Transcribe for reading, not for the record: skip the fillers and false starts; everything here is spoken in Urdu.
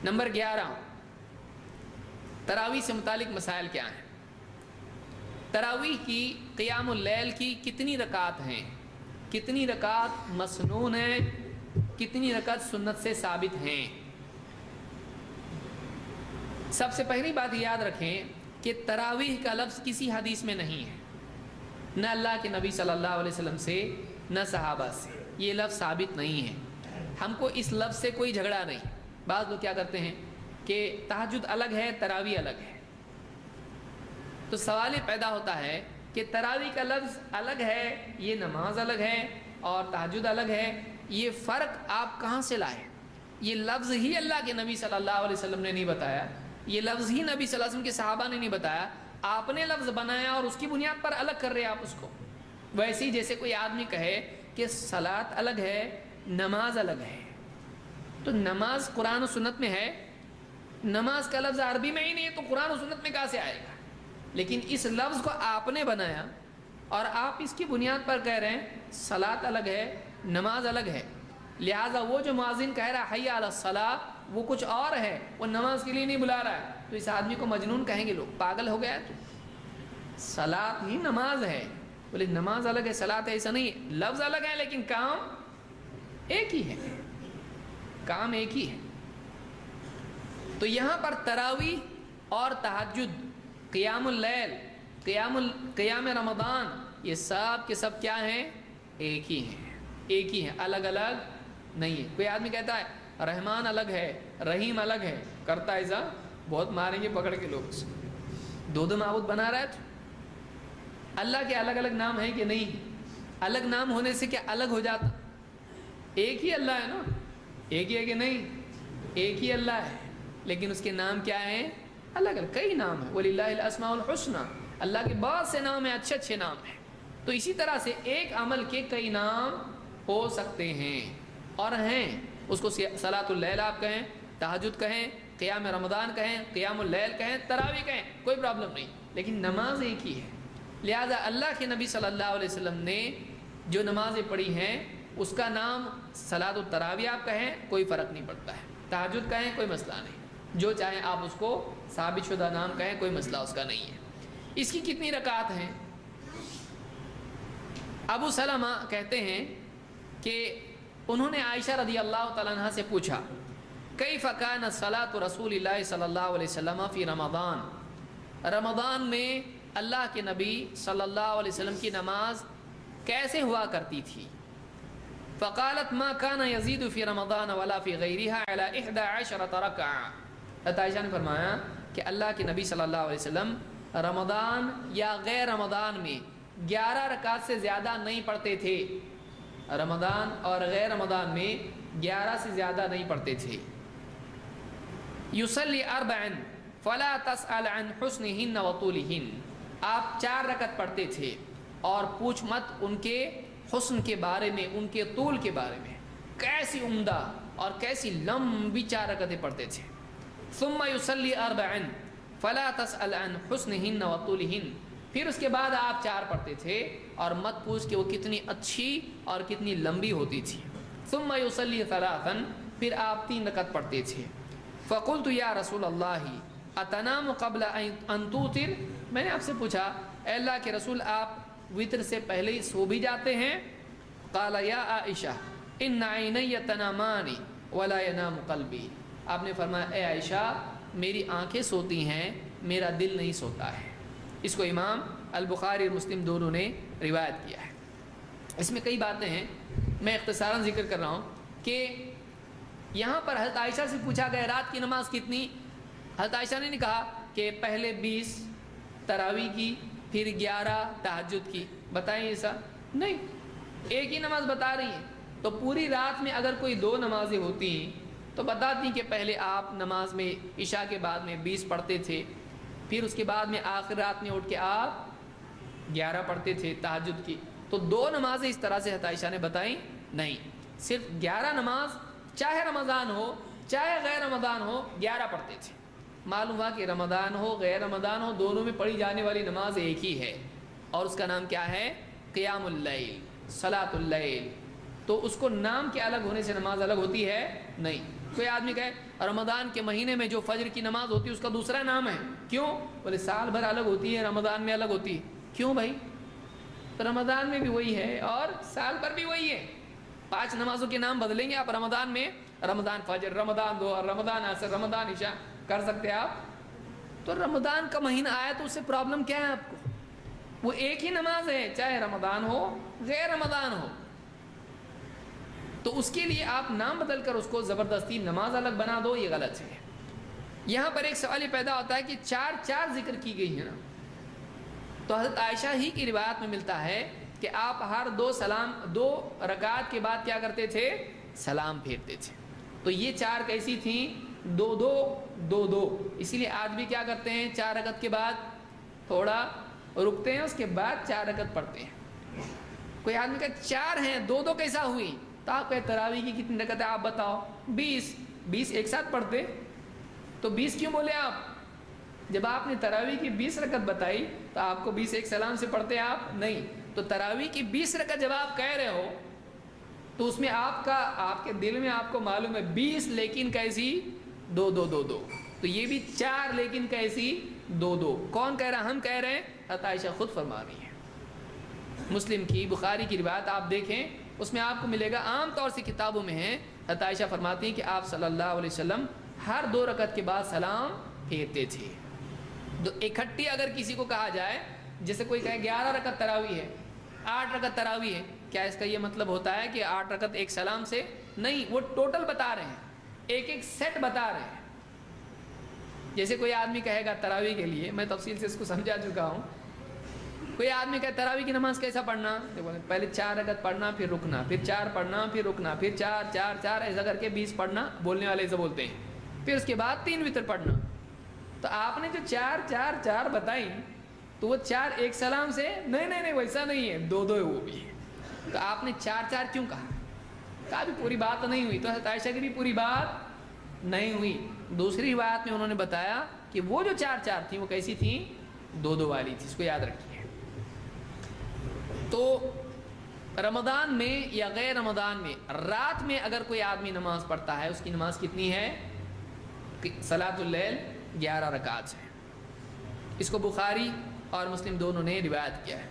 نمبر 11، تراویح سے متعلق مسائل کیا ہیں؟ تراویح کی قیام اللیل کی کتنی رکعت ہیں، کتنی رکعت مسنون ہیں، کتنی رکعت سنت سے ثابت ہیں؟ سب سے پہلی بات یاد رکھیں کہ تراویح کا لفظ کسی حدیث میں نہیں ہے، نہ اللہ کے نبی صلی اللہ علیہ وسلم سے نہ صحابہ سے، یہ لفظ ثابت نہیں ہے۔ ہم کو اس لفظ سے کوئی جھگڑا نہیں۔ بعض لوگ کیا کرتے ہیں کہ تہجد الگ ہے، تراویح الگ ہے، تو سوال یہ پیدا ہوتا ہے کہ تراویح کا لفظ الگ ہے، یہ نماز الگ ہے، اور تہجد الگ ہے، یہ فرق آپ کہاں سے لائے؟ یہ لفظ ہی اللہ کے نبی صلی اللہ علیہ وسلم نے نہیں بتایا، یہ لفظ ہی نبی صلی اللہ علیہ وسلم کے صحابہ نے نہیں بتایا، آپ نے لفظ بنایا اور اس کی بنیاد پر الگ کر رہے ہیں آپ اس کو۔ ویسے ہی جیسے کوئی آدمی کہے کہ صلاۃ الگ ہے، نماز الگ ہے، تو نماز قرآن و سنت میں ہے، نماز کا لفظ عربی میں ہی نہیں ہے تو قرآن و سنت میں کہاں سے آئے گا؟ لیکن اس لفظ کو آپ نے بنایا اور آپ اس کی بنیاد پر کہہ رہے ہیں صلاۃ الگ ہے، نماز الگ ہے، لہٰذا وہ جو مؤذن کہہ رہا ہے حی علی الصلاۃ وہ کچھ اور ہے، وہ نماز کے لیے نہیں بلا رہا ہے، تو اس آدمی کو مجنون کہیں گے لوگ، پاگل ہو گیا تو صلاۃ ہی نماز ہے، بولے نماز الگ ہے صلاۃ ہے، ایسا نہیں ہے، لفظ الگ ہے لیکن کام ایک ہی ہے، کام ایک ہی ہے۔ تو یہاں پر تراویح اور تہجد، قیام اللیل، قیام رمضان، یہ سب کے سب کیا ہیں؟ ایک ہی ہیں، ایک ہی ہیں، الگ الگ نہیں ہے۔ کوئی آدمی کہتا ہے رحمان الگ ہے، رحیم الگ ہے، کرتا ایسا بہت ماریں گے پکڑ کے لوگ، دو دو معبود بنا رہا ہے۔ تو اللہ کے الگ الگ نام ہیں کہ نہیں؟ الگ نام ہونے سے کیا الگ ہو جاتا؟ ایک ہی اللہ ہے نا، ایک ہی ہے کہ نہیں؟ ایک ہی اللہ ہے لیکن اس کے نام کیا ہیں؟ الگ الگ، کئی نام ہیں، وَلِلَّهِ الْأَسْمَاءُ الْحُسْنَى، اللہ کے بہت سے نام ہیں، اچھے اچھے نام ہیں۔ تو اسی طرح سے ایک عمل کے کئی نام ہو سکتے ہیں اور ہیں، اس کو صلاۃ اللیل آپ کہیں، تہجد کہیں، قیام رمضان کہیں، قیام اللیل کہیں، تراویح کہیں، کوئی پرابلم نہیں، لیکن نماز ایک ہی ہے۔ لہذا اللہ کے نبی صلی اللہ علیہ وسلم نے جو نمازیں پڑھی ہیں اس کا نام صلاۃ التراویح آپ کہیں، کوئی فرق نہیں پڑتا ہے، تہجد کہیں کوئی مسئلہ نہیں، جو چاہیں آپ اس کو ثابت شدہ نام کہیں، کوئی مسئلہ اس کا نہیں ہے۔ اس کی کتنی رکعت ہیں؟ ابو سلمہ کہتے ہیں کہ انہوں نے عائشہ رضی اللہ تعالیٰ عنہ سے پوچھا کیف کان صلاۃ رسول اللہ صلی اللہ علیہ وسلم فی رمضان، رمضان میں اللہ کے نبی صلی اللہ علیہ وسلم کی نماز کیسے ہوا کرتی تھی؟ فقالت ما كان يزيد في رمضان ولا في غيرها على 11 ركعة، حضرت عائشہ نے فرمایا کہ اللہ کے نبی صلی اللہ علیہ وسلم رمضان یا غیر رمضان میں 11 رکعت سے زیادہ نہیں پڑھتے تھے، رمضان اور غیر رمضان میں 11 سے زیادہ نہیں پڑھتے تھے۔ یصلی 4 فلا تسأل عن حسنہن وطولہن، آپ 4 رکعت پڑھتے تھے اور پوچھ مت ان کے حسن کے بارے میں، ان کے طول کے بارے میں، کیسی عمدہ اور کیسی لمبی 4 رکعتیں پڑھتے تھے۔ ثم یصلی 4 فلا تسأل عن حسنہن وطولہن، پھر اس کے بعد آپ 4 پڑھتے تھے اور مت پوچھ کہ وہ کتنی اچھی اور کتنی لمبی ہوتی تھی۔ ثم یصلی 3، پھر آپ 3 رکعت پڑھتے تھے۔ فقلت یا رسول اللہ اتنام قبل ان توتر، میں نے آپ سے پوچھا اے اللہ کے رسول آپ وتر سے پہلے ہی سو بھی جاتے ہیں؟ قال یا عائشہ ان عینی تنامان ولا ینام قلبی، آپ نے فرمایا اے عائشہ میری آنکھیں سوتی ہیں، میرا دل نہیں سوتا ہے۔ اس کو امام البخاری اور مسلم دونوں نے روایت کیا ہے۔ اس میں کئی باتیں ہیں، میں اختصاراً ذکر کر رہا ہوں کہ یہاں پر حضرت عائشہ سے پوچھا گیا رات کی نماز کتنی، حضرت عائشہ نے کہا کہ پہلے 20 تراویح کی، پھر 11 تہجد کی، بتائیں ایسا نہیں، ایک ہی نماز بتا رہی ہیں۔ تو پوری رات میں اگر کوئی 2 نمازیں ہوتی تو بتاتی کہ پہلے آپ نماز میں عشاء کے بعد میں 20 پڑھتے تھے، پھر اس کے بعد میں آخر رات میں اٹھ کے آپ 11 پڑھتے تھے تہجد کی، تو 2 نمازیں اس طرح سے حضرت عائشہ نے بتائیں نہیں، صرف 11 نماز چاہے رمضان ہو چاہے غیر رمضان ہو 11 پڑھتے تھے۔ معلوم ہوا کہ رمضان ہو غیر رمضان ہو دونوں میں پڑھی جانے والی نماز ایک ہی ہے اور اس کا نام کیا ہے؟ قیام اللیل، صلاۃ اللیل۔ تو اس کو نام کے الگ ہونے سے نماز الگ ہوتی ہے نہیں۔ کوئی آدمی کہے رمضان کے مہینے میں جو فجر کی نماز ہوتی ہے اس کا دوسرا نام ہے، کیوں؟ بولے سال بھر الگ ہوتی ہے، رمضان میں الگ ہوتی ہے. کیوں بھائی؟ تو رمضان میں بھی وہی ہے اور سال بھر بھی وہی ہے. 5 نمازوں کے نام بدلیں گے آپ رمضان میں، رمضان فجر، رمضان ظہر، رمضان عصر، رمضان عشاء کر سکتے آپ؟ تو رمضان کا مہینہ آیا تو اس سے پرابلم کیا ہے آپ کو؟ وہ ایک ہی نماز ہے، چاہے رمضان ہو غیر رمضان ہو. تو اس کے لیے آپ نام بدل کر اس کو زبردستی نماز الگ بنا دو، یہ غلط ہے. یہاں پر ایک سوال یہ پیدا ہوتا ہے کہ 4 ذکر کی گئی ہیں نا، تو حضرت عائشہ ہی کی روایت میں ملتا ہے کہ آپ ہر 2 رکعت کے بعد کیا کرتے تھے؟ سلام پھیرتے تھے. تو یہ 4 کیسی تھیں؟ 2-2. اسی لیے آج بھی کیا کرتے ہیں؟ 4 رکعت کے بعد تھوڑا رکتے ہیں، اس کے بعد 4 رکعت پڑھتے ہیں. کوئی آدمی کا 4 ہیں، 2 کیسا ہوئی؟ تو آپ کہ تراویح کی کتنی رکعت ہے آپ بتاؤ؟ 20 ایک ساتھ پڑھتے. تو 20 کیوں بولے آپ؟ جب آپ نے تراویح کی 20 رکعت بتائی تو آپ کو 20 ایک سلام سے پڑھتے آپ نہیں. تو تراویح کی 20 رکعت جب آپ کہہ رہے ہو تو اس میں آپ کے دل میں آپ کو معلوم ہے 20 لیکن کیسی؟ 2. تو یہ بھی 4 لیکن کیسی؟ 2. کون کہہ رہا؟ ہم کہہ رہے ہیں، حضرت عائشہ خود فرما رہی ہیں. مسلم کی، بخاری کی روایت آپ دیکھیں، اس میں آپ کو ملے گا، عام طور سے کتابوں میں ہے، حضرت عائشہ فرماتی ہیں کہ آپ صلی اللہ علیہ وسلم ہر 2 رکعت کے بعد سلام پھیرتے تھے. تو اکٹھی اگر کسی کو کہا جائے، جیسے کوئی کہے 11 رکعت تراویح ہے، 8 رکعت تراویح ہے، کیا اس کا یہ مطلب ہوتا ہے کہ 8 رکعت ایک سلام سے؟ نہیں، وہ ٹوٹل بتا رہے ہیں، ایک سیٹ بتا رہے ہیں. جیسے کوئی آدمی کہے گا تراویح کے لیے، میں تفصیل سے اس کو سمجھا چکا ہوں، کوئی آدمی کہے تراویح کی نماز کیسا پڑھنا؟ پہلے 4 رکعت پڑھنا، پھر رکنا، پھر 4 پڑھنا، پھر رکنا، پھر 4 ایسا کر کے 20 پڑھنا، بولنے والے ایسا بولتے ہیں. پھر اس کے بعد 3 وتر پڑھنا. تو آپ نے جو 4 بتائی تو وہ 4 ایک سلام سے؟ نہیں ویسا نہیں ہے، 2 ہے وہ بھی. تو آپ نے 4 کیوں کہا؟ کہا بھی پوری بات نہیں ہوئی. تو حضرت عائشہ کی بھی پوری بات نہیں ہوئی. دوسری روایت میں انہوں نے بتایا کہ وہ جو 4 تھیں وہ کیسی تھیں؟ 2 والی تھی. اس کو یاد رکھیے. تو رمضان میں یا غیر رمضان میں رات میں اگر کوئی آدمی نماز پڑھتا ہے، اس کی نماز کتنی ہے؟ صلاۃ اللیل 11 رکعات ہے. اس کو بخاری اور مسلم دونوں نے روایت کیا ہے.